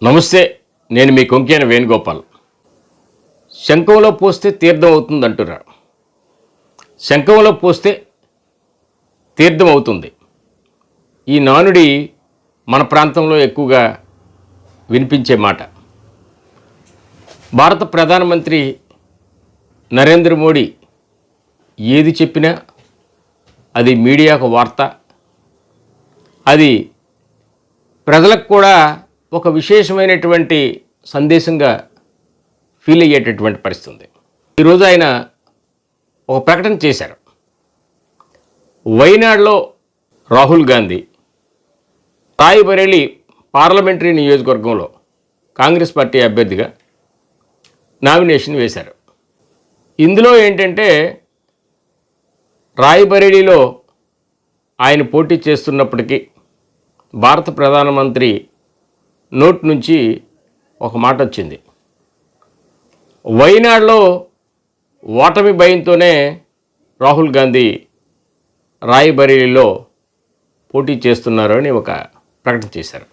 నమస్తే. నేను మీ కొంకేన వేణుగోపాల్. శంఖంలో పోస్తే తీర్థం అవుతుంది అంటున్నారు. శంఖంలో పోస్తే తీర్థం అవుతుంది. ఈ నానుడి మన ప్రాంతంలో ఎక్కువగా వినిపించే మాట. భారత ప్రధానమంత్రి నరేంద్ర మోడీ ఏది చెప్పినా అది మీడియాకు వార్త, అది ప్రజలకు కూడా ఒక విశేషమైనటువంటి సందేశంగా ఫీల్ అయ్యేటటువంటి పరిస్థితి ఉంది. ఈరోజు ఆయన ఒక ప్రకటన చేశారు. వైనాడులో రాహుల్ గాంధీ రాయ్బరేలీ పార్లమెంటరీ నియోజకవర్గంలో కాంగ్రెస్ పార్టీ అభ్యర్థిగా నామినేషన్ వేశారు. ఇందులో ఏంటంటే రాయ్బరేలీలో ఆయన పోటీ చేస్తున్నప్పటికీ భారత ప్రధానమంత్రి నోట్ నుంచి ఒక మాట వచ్చింది. వైనాడులో ఓటమి భయంతోనే రాహుల్ గాంధీ రాయ్బరేలీలో పోటీ చేస్తున్నారు అని ఒక ప్రకటన చేశారు.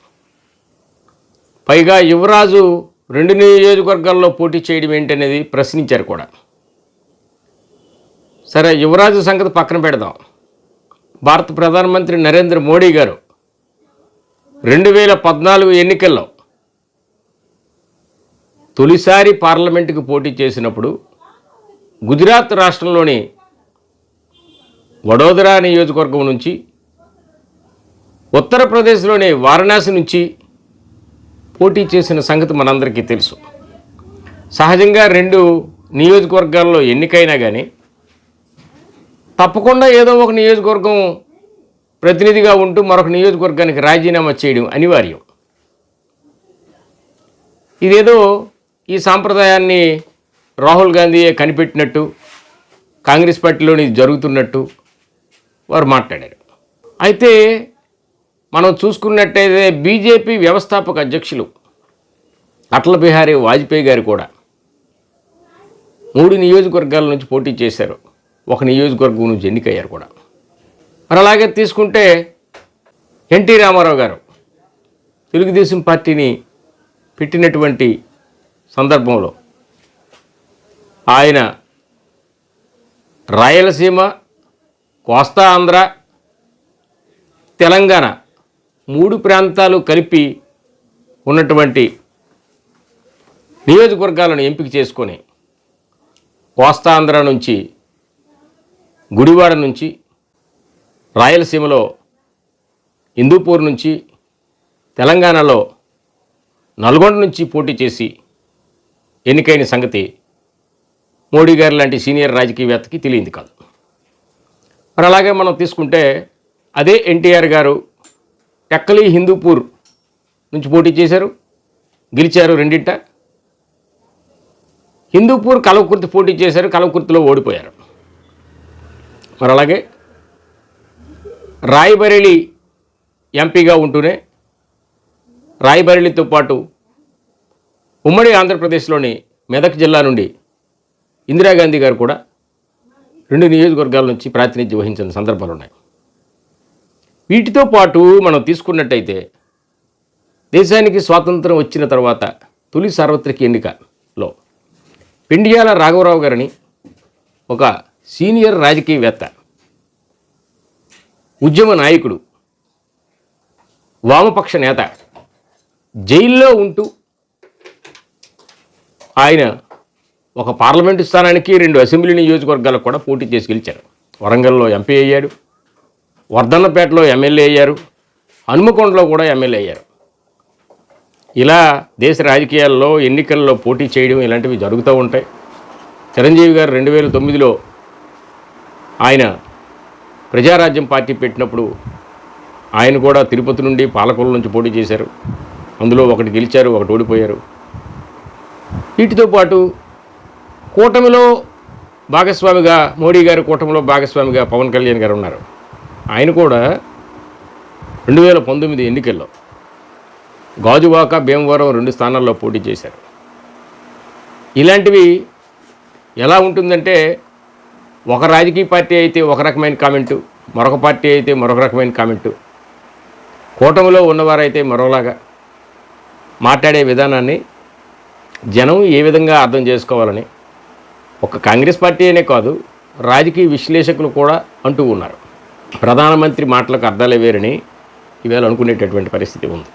పైగా యువరాజు 2 నియోజకవర్గాల్లో పోటీ చేయడం ఏంటనేది ప్రశ్నించారు కూడా. సరే, యువరాజు సంగతి పక్కన పెడదాం. భారత ప్రధానమంత్రి నరేంద్ర మోడీ గారు 2014 ఎన్నికల్లో తొలిసారి పార్లమెంటుకు పోటీ చేసినప్పుడు గుజరాత్ రాష్ట్రంలోని వడోదరా నియోజకవర్గం నుంచి, ఉత్తరప్రదేశ్లోని వారణాసి నుంచి పోటీ చేసిన సంగతి మనందరికీ తెలుసు. సహజంగా 2 నియోజకవర్గాల్లో ఎన్నికైనా కానీ తప్పకుండా ఏదో ఒక నియోజకవర్గం ప్రతినిధిగా ఉంటూ మరొక నియోజకవర్గానికి రాజీనామా చేయడం అనివార్యం. ఇదేదో ఈ సాంప్రదాయాన్ని రాహుల్ గాంధీయే కనిపెట్టినట్టు, కాంగ్రెస్ పార్టీలోని జరుగుతున్నట్టు వారు మాట్లాడారు. అయితే మనం చూసుకున్నట్టయితే బీజేపీ వ్యవస్థాపక అధ్యక్షులు అటల్ బిహారీ వాజ్పేయి గారు కూడా 3 నియోజకవర్గాల నుంచి పోటీ చేశారు. 1 నియోజకవర్గం నుంచి ఎన్నికయ్యారు కూడా. మరి అలాగే తీసుకుంటే ఎన్టీ రామారావు గారు తెలుగుదేశం పార్టీని పెట్టినటువంటి సందర్భంలో ఆయన రాయలసీమ, కోస్తా ఆంధ్ర, తెలంగాణ 3 ప్రాంతాలు కలిపి ఉన్నటువంటి నియోజకవర్గాలను ఎంపిక చేసుకొని కోస్తా ఆంధ్ర నుంచి, గుడివాడ నుంచి, రాయలసీమలో హిందూపూర్ నుంచి, తెలంగాణలో నల్గొండ నుంచి పోటీ చేసి ఎన్నికైన సంగతి మోడీ గారు లాంటి సీనియర్ రాజకీయవేత్తకి తెలియంది కాదు. మరి అలాగే మనం తీసుకుంటే అదే ఎన్టీఆర్ గారు టెక్కలి, హిందూపూర్ నుంచి పోటీ చేశారు, గెలిచారు 2. హిందూపూర్, కల్వకుర్తి పోటీ చేశారు, కల్వకుర్తిలో ఓడిపోయారు. మరి అలాగే రాయ్బరేలీ ఎంపీగా ఉంటూనే రాయ్బరేలీతో పాటు ఉమ్మడి ఆంధ్రప్రదేశ్లోని మెదక్ జిల్లా నుండి ఇందిరాగాంధీ గారు కూడా 2 నియోజకవర్గాల నుంచి ప్రాతినిధ్యం వహించిన సందర్భాలు ఉన్నాయి. వీటితో పాటు మనం తీసుకున్నట్టయితే దేశానికి స్వాతంత్రం వచ్చిన తర్వాత తొలి సార్వత్రిక ఎన్నికలో పెండియాల రాఘవరావు గారిని ఒక సీనియర్ రాజకీయవేత్త, ఉద్యమ నాయకుడు, వామపక్ష నేత జైల్లో ఉంటూ ఆయన ఒక పార్లమెంటు స్థానానికి 2 అసెంబ్లీ నియోజకవర్గాలకు కూడా పోటీ చేసి గెలిచారు. వరంగల్లో ఎంపీ అయ్యాడు, వర్ధన్నపేటలో ఎమ్మెల్యే అయ్యారు, హనుమకొండలో కూడా ఎమ్మెల్యే అయ్యారు. ఇలా దేశ రాజకీయాల్లో ఎన్నికల్లో పోటీ చేయడం ఇలాంటివి జరుగుతూ ఉంటాయి. చిరంజీవి గారు 2009లో ఆయన ప్రజారాజ్యం పార్టీ పెట్టినప్పుడు ఆయన కూడా తిరుపతి నుండి, పాలకొల్లు నుంచి పోటీ చేశారు. అందులో 1 గెలిచారు, 1 ఓడిపోయారు. వీటితో పాటు కూటమిలో భాగస్వామిగా, మోడీ గారి కూటమిలో భాగస్వామిగా పవన్ కళ్యాణ్ గారు ఉన్నారు. ఆయన కూడా 2019 ఎన్నికల్లో గాజువాక, భీమవరం 2 స్థానాల్లో పోటీ చేశారు. ఇలాంటివి ఎలా ఉంటుందంటే ఒక రాజకీయ పార్టీ అయితే ఒక రకమైన కామెంటు, మరొక పార్టీ అయితే మరొక రకమైన కామెంటు, కూటమిలో ఉన్నవారైతే మరోలాగా, మాట్లాడే విధానాన్ని జనం ఏ విధంగా అర్థం చేసుకోవాలని ఒక కాంగ్రెస్ పార్టీ అనే కాదు, రాజకీయ విశ్లేషకులు కూడా అంటూ ఉన్నారు. ప్రధానమంత్రి మాటలకు అర్థాలే వేరని ఈవేళ అనుకునేటటువంటి పరిస్థితి ఉంది.